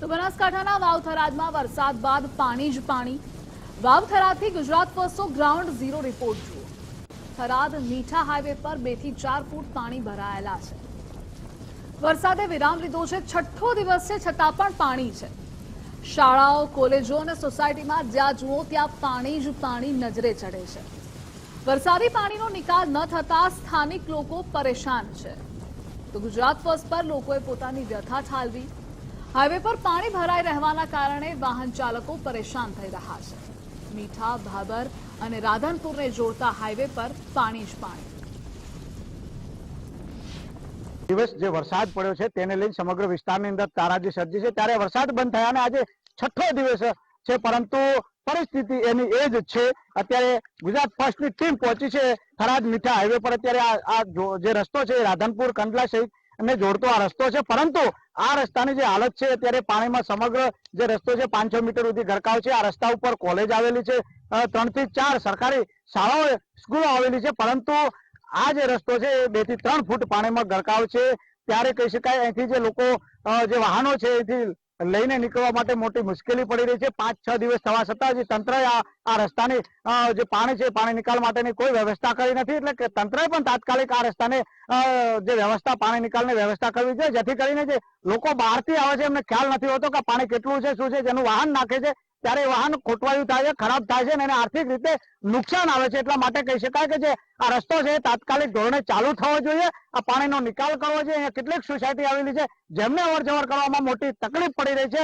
તો બનાસકાંઠાના વાવથરાદમાં વરસાદ બાદ પાણી જ પાણી। વાવથરાદથી ગુજરાત ફર્સ્ટનો ગ્રાઉન્ડ ઝીરો રિપોર્ટ જુઓ। થરાદ મીઠા હાઈવે પર 2 થી 4 ફૂટ પાણી ભરાયેલા છે। વરસાદે વિરામ લીધો છે। છઠ્ઠો દિવસ છે છતાં પણ પાણી છે। શાળાઓ, કોલેજો અને સોસાયટીમાં જ્યાં જુઓ ત્યાં પાણી જ પાણી નજરે ચડે છે। વરસાદી પાણીનો નિકાલ ન થતા સ્થાનિક લોકો પરેશાન છે। તો ગુજરાત ફર્સ્ટ પર લોકોએ પોતાની વ્યથા ઠાલવી। હાઈવે પર પાણી ભરાઈ રહેવાના કારણે વાહન ચાલકો પરેશાન થઈ રહ્યા છે। મીઠા, ભાબર અને રાધનપુરને જોડતા હાઈવે પર પાણી જ પાણી। દિવસ જે વરસાદ પડ્યો છે તેને લઈને સમગ્ર વિસ્તારની અંદર તારાજી સર્જી છે। ત્યારે વરસાદ બંધ થયાને આજે છઠ્ઠો દિવસ છે, પરંતુ પરિસ્થિતિ એની એ જ છે। અત્યારે ગુજરાત ફર્સ્ટની ટીમ પહોંચી છે થરાદ મીઠા હાઈવે પર। અત્યારે આ જે રસ્તો છે રાધનપુર, કંડલા સહિત ને જોડતો આ રસ્તો છે, પરંતુ આ રસ્તાની જે હાલત છે અત્યારે પાણીમાં સમગ્ર જે રસ્તો છે 5-6 મીટર સુધી ગરકાવ છે। આ રસ્તા ઉપર કોલેજ આવેલી છે, 3 થી 4 સરકારી શાળાઓ, સ્કૂલો આવેલી છે, પરંતુ આ જે રસ્તો છે એ 2 થી 3 ફૂટ પાણીમાં ગરકાવ છે। ત્યારે કહી શકાય અહીંથી જે લોકો જે વાહનો છે એથી લઈને નીકળવા માટે મોટી મુશ્કેલી પડી રહી છે। 5-6 દિવસ થવા છતાં જે તંત્રએ આ રસ્તાની જે પાણી છે પાણી નિકાલ માટેની કોઈ વ્યવસ્થા કરી નથી, એટલે કે તંત્રએ પણ તાત્કાલિક આ રસ્તાને જે વ્યવસ્થા, પાણી નિકાલની વ્યવસ્થા કરવી જોઈએ, જેથી કરીને જે લોકો બહારથી આવે છે એમને ખ્યાલ નથી હોતો કે પાણી કેટલું છે, શું છે, જેનું વાહન નાખે છે ત્યારે વાહન ખોટવાયું થાય છે, ખરાબ થાય છે અને એને આર્થિક રીતે નુકસાન આવે છે। એટલા માટે કહી શકાય કે જે આ રસ્તો છે તાત્કાલિક ધોરણે ચાલુ થવો જોઈએ, આ પાણીનો નિકાલ કરવો જોઈએ। અહીંયા કેટલીક સોસાયટી આવેલી છે જેમને અવર જવર કરવામાં મોટી તકલીફ પડી રહી છે।